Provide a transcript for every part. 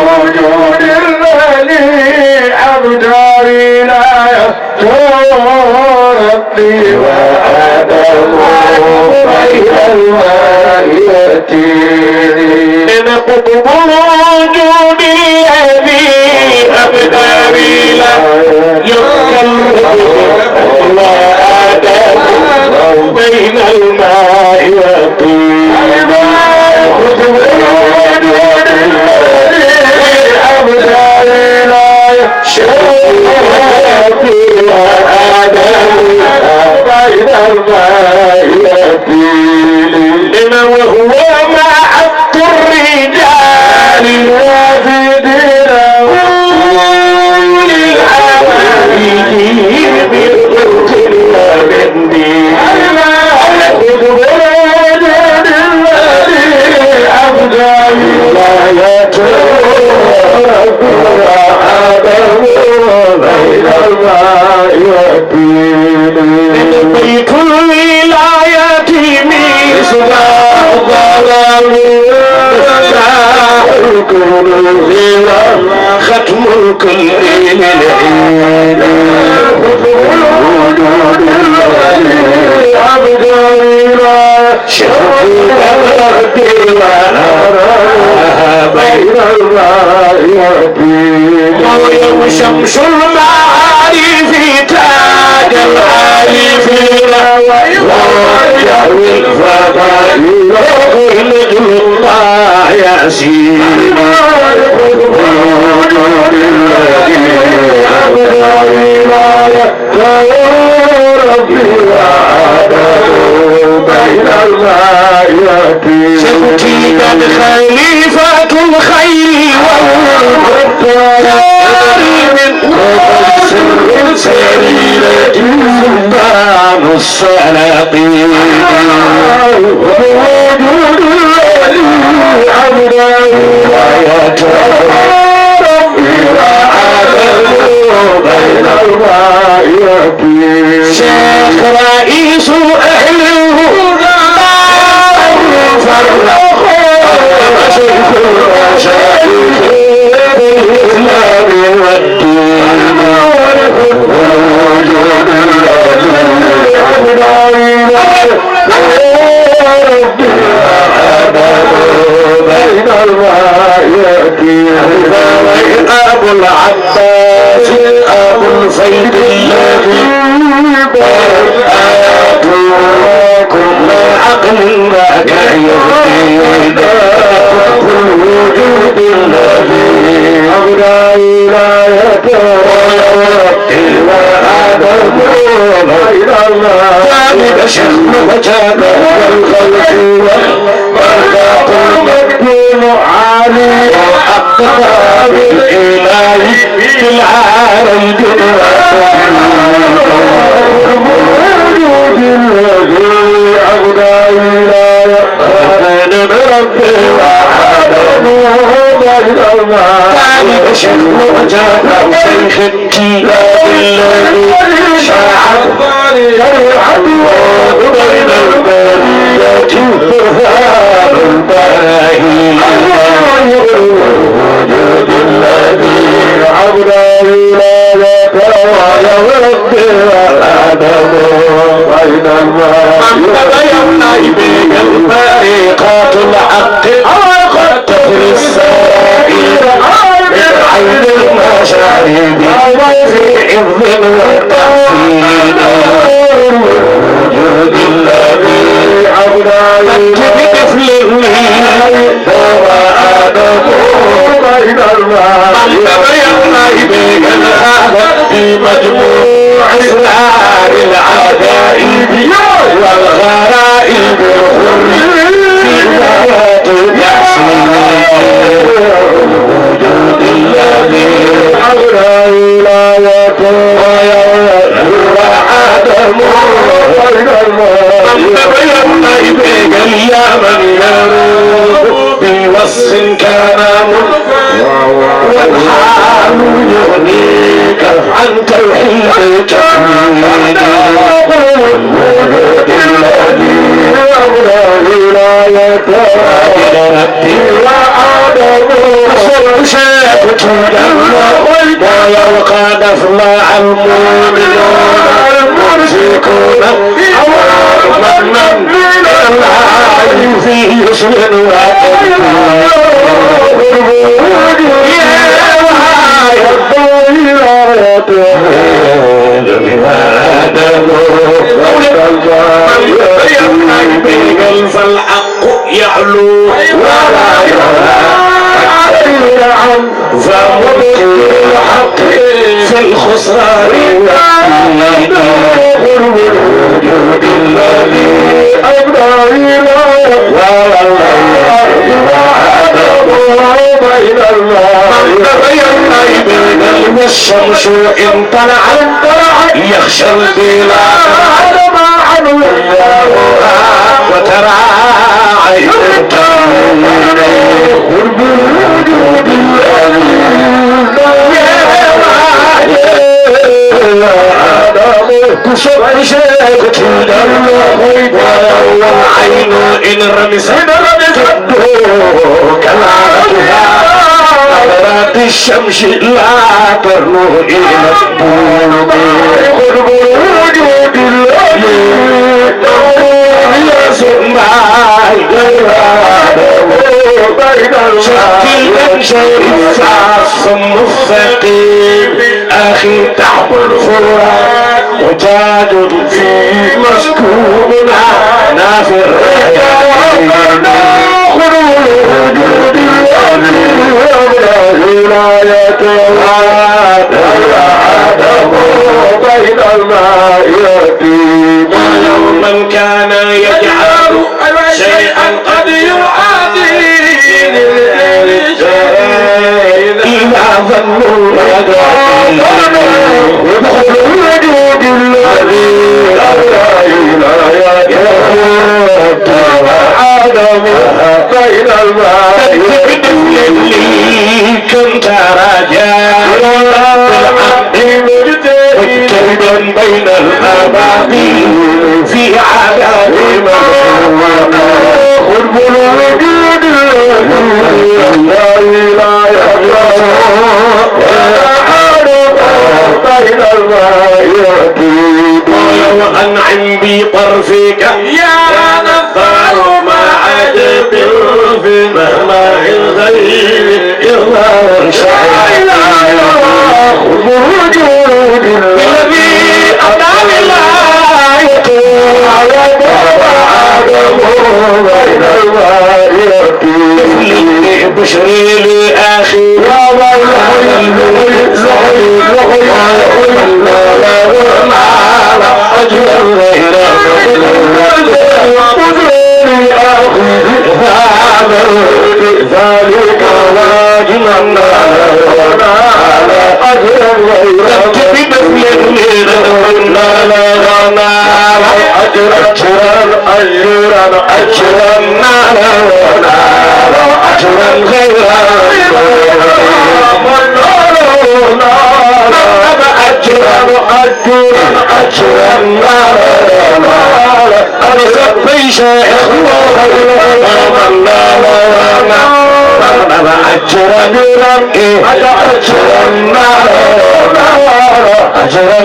وجود الذي أبداري لا ربي وآدم بين الماء والتين قطب وجود الذي أبداري لا وآدم بين الماء والتين قطب وجود الذي أبداري لا ربي وآدم بين الماء والتين وهو مع الرجال الوافدين للعابدين بالقرط ومن دين خذ بوجود الذي أبدى ولاية ربي وآدم بين الماء والتين بيت الولاية مصباح ضلال ختم الكل للعين وجود الذي أبدالنا شرف الأرض ونراها بين الماء والتين مريم شمس المعارف تاج العارفين ووجه الفضائل وقلد الله ياسين وجود الذي أبدالنا ربي وآدم بين الماء والتين شفتي خليفة الخير والمختار من سر سريرة سلطان السلاطين ووجود الذي أبدالنا ربي وآدم بين الماء والتين شيخ رئيس أهل الهدى فرق شيخ المشايخ بالإسلام والدين ووجود الذي أبدالنا ربي وآدم بين الماء والتين أبو العباس أبو الفيد الذي بارك آياته كل عقل ذاك يهدي الوجود الذي أبدى ولايته ربي وآدم بين الماء ذلك شأن وجاب الخلق والبركات المكتوم عالي وأقطاب الإله في العالم وجود الذي أبدى ولايته ربي وآدم بين الماء ذلك شأن وجاب شيخ الكتاب الذي شاع الشريعة بين البرية برهان البراهين وجود الذي أبدى ولايته ربي وآدم بين الماء من تبين به الفريقات الحق قد تفري السائل من عين المشارب في حفظ والتحسين وجود الذي أبدى بطفل وآدم بين الماء من تبين به هذا في مجموع أسرار العجائب والغرائب الخر في ذات الياسين وجود الذي أبدى ولايته وآدم بين الماء من تبين به يا من يروق بوصف كان والحال يغنيك عن توحيد تحميد وجود الذي أبدى ولايته ربي وآدم أفلح المؤمنون الممسكون أولا الله في يسر فالحق يعلو ولا يعلى فملك الحق في الخسران غرب الوجود الذي أبدى بين الماء والشمس إن طلعت يخشى البلاد وترى عين قرب الوجود والعين إن رمست كلامها نظرات الشمس لا ترنو إلى الطول قرب الوجود شكل شيء صم الثقيل أخي تحت الفرات وتاج في مسكوننا نافر خلول وجود الولاية آدم بين الماء يتيم ويوما كان يجعل شيئا قد يعادي إذا ظنوا يدخل الوجود الذي لا يتيم آدم بين الماء كنت رجاء مجتهدا بين الأبابيل في عذاب قرب الوجود لا إله إلا الله بين الماء يأتي وأنعم بطرفك يا نثار ما عجب في مهما الغيب إلا شاء وجود الذي أبدى ولايته وعدم بين الماء يأتي بشري لأخي يا ذلك واجبا أجرا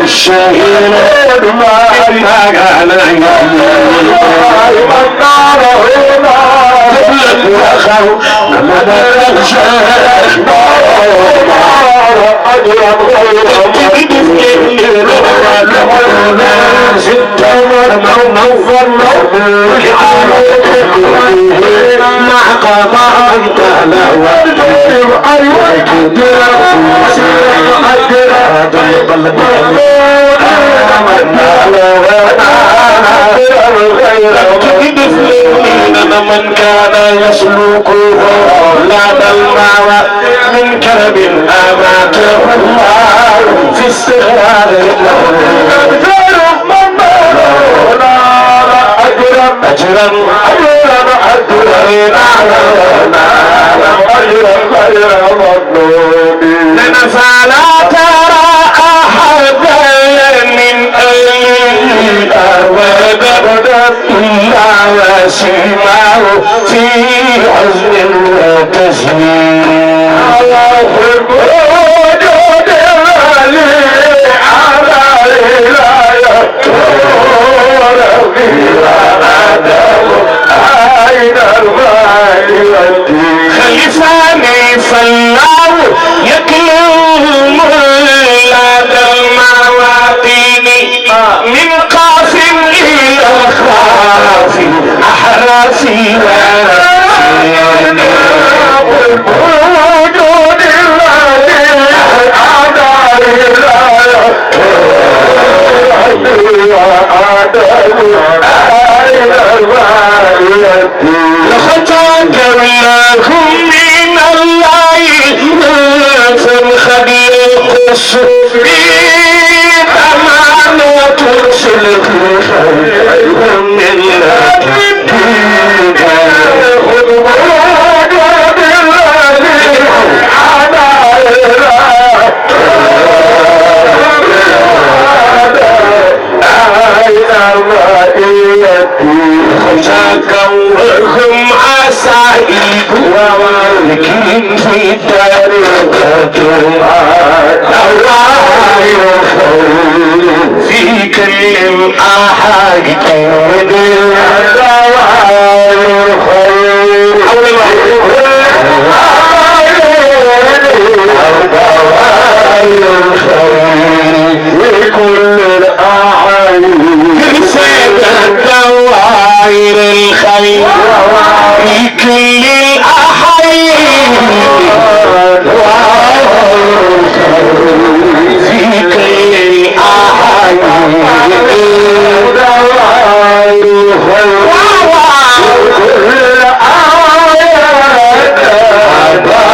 الشهيد ما كان من كان يسلكه لدى الماوى من كرب أماته الله في استغلال أجرا في حزن وتسليم الله وجود الغالي على ولاية ربي وعدم أين الغالي خلفاني فالله يكلم لدى المواطن من قاف إلى خاف أحرافي وجود الذي أعدى لخطاك لكم من الله فالخبير القصر بأمانة ترسل من كونهم عسائب ومالكين في الدار في كل أحد كل دوائر الخير في كل الأحيان في كل الأحيان دوائر الخير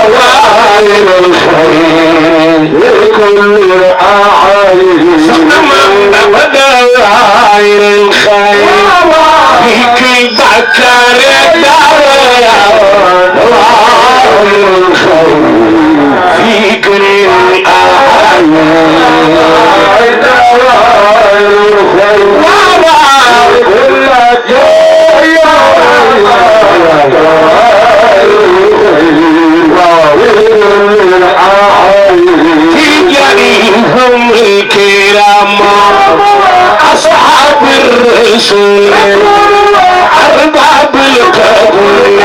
دوائر الخير كل الأحيان ودوائر الخير فيك بكر في كل الأحيان في جريهم الكرام أصحاب الرسول أرباب القبول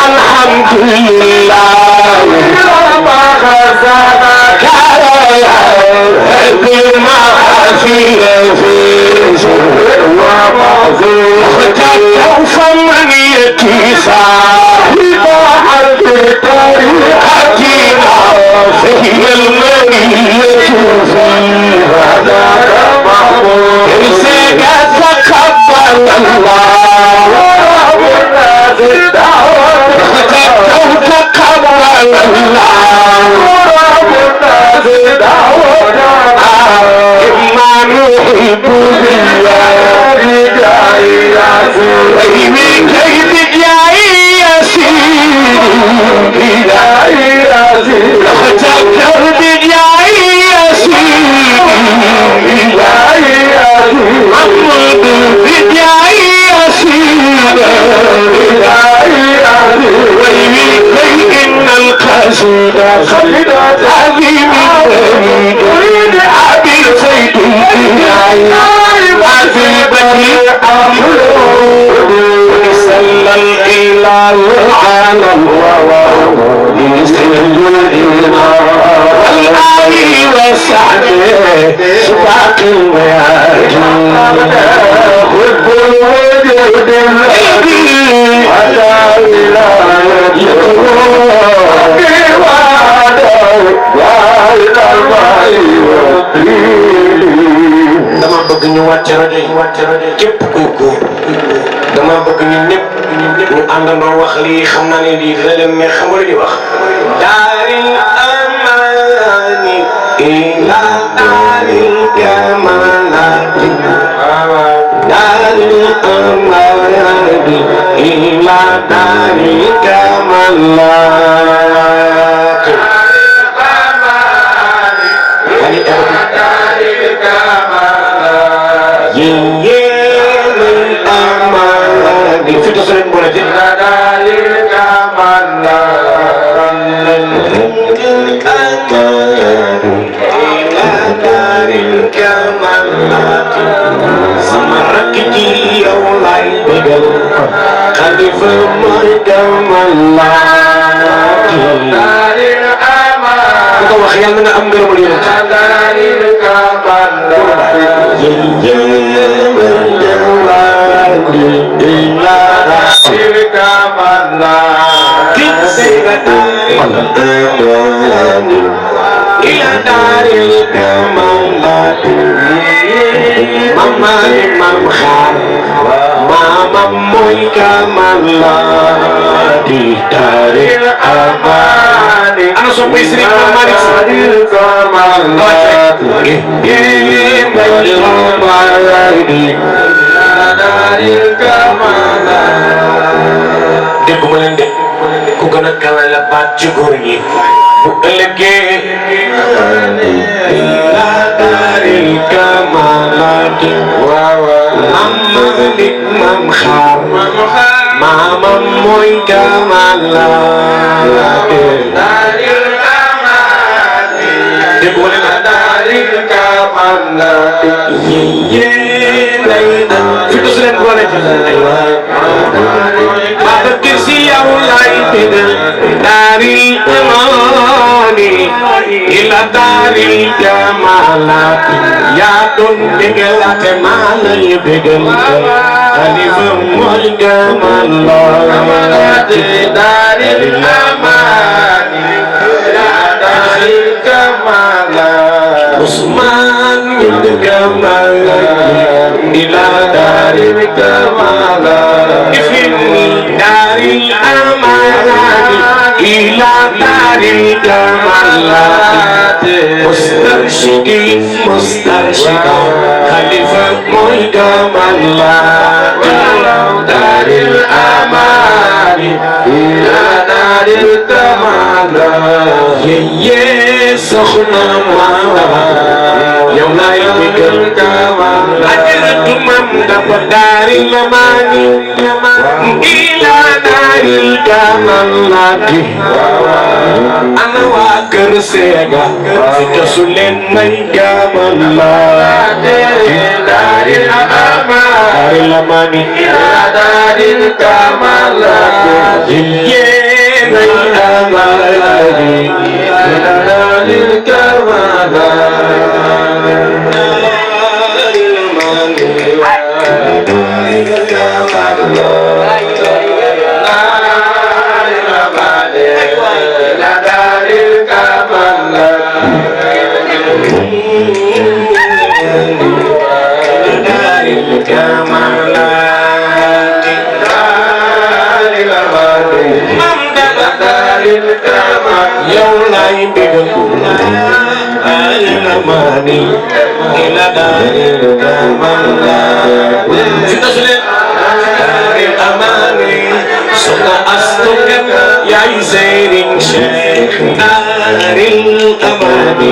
الحمد لله بما في فمن يتيسى طريقتنا فهي المنية فيها إرسك تقبل الله تقبل الله إما نحب كيف جاي يسير تذكر بجاي يسير محمود بجاي يسير ويبكي إن القصيدة هذه من تريد أبي سيد هذه بني أمرود صلى الإله على الله والآل وصحبه سباق المياجين حب الوجود الذي على ولايته في وعده وعلى الماء والدين dama bëgg ñu wàcc rajo képp kuy góor dama bëgg ñun ñëpp ñu àndandoo wax lii xam naa ne lii dina leen mais xam nga lu ñuy wax daaril amaani ila daaril kamaalaati daaril amaani ila daaril kamaalaati yeah. fi tos leen boole ci daril kamala daril kamala sama rakk ji yow lay bëggal xalifa mooy kamala daril amana ko wax yàlla nga am ngërëmal yéen daril kamala Ano sopo istri Malik dégg ma leen de ku gën a kawe la baat ci góor ñi bu ëllëgee la daaril kamalaati waaw mam Malik mam xaar maamam mooy kamalaati daaril kamalaati dégg ma leen daaril kamalaati fi tos leen boole ci Baba Kirsi yow lay tegal daaril amaani ila daaril kamalaati yaa doon dégalaate maa lay bégal xalifa mooy kamalaati daaril amaani ila daaril kamalaati Usmaan min kamalaati ila daaril kamalaati daril amani ila daril kamalati mustarshidin mustarshida khalifa moy kamalati daril amani ila daril kamalati ye sokhna mama yow lay digal kamalati ajratu mam dafa daril amani ila daril kamalati ana waa kër Seega fi tasu leen may kamalati daril amani ila daril kamalati nay amalati ila daril kamalati yow lay bégal amani ila daril kamalaati fi tos leen daril amani soxna Astu Kan yaay Sëriñ Cheikh daril amani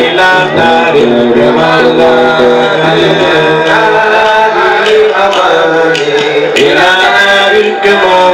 ila daril kamalaati ila daril kamalaati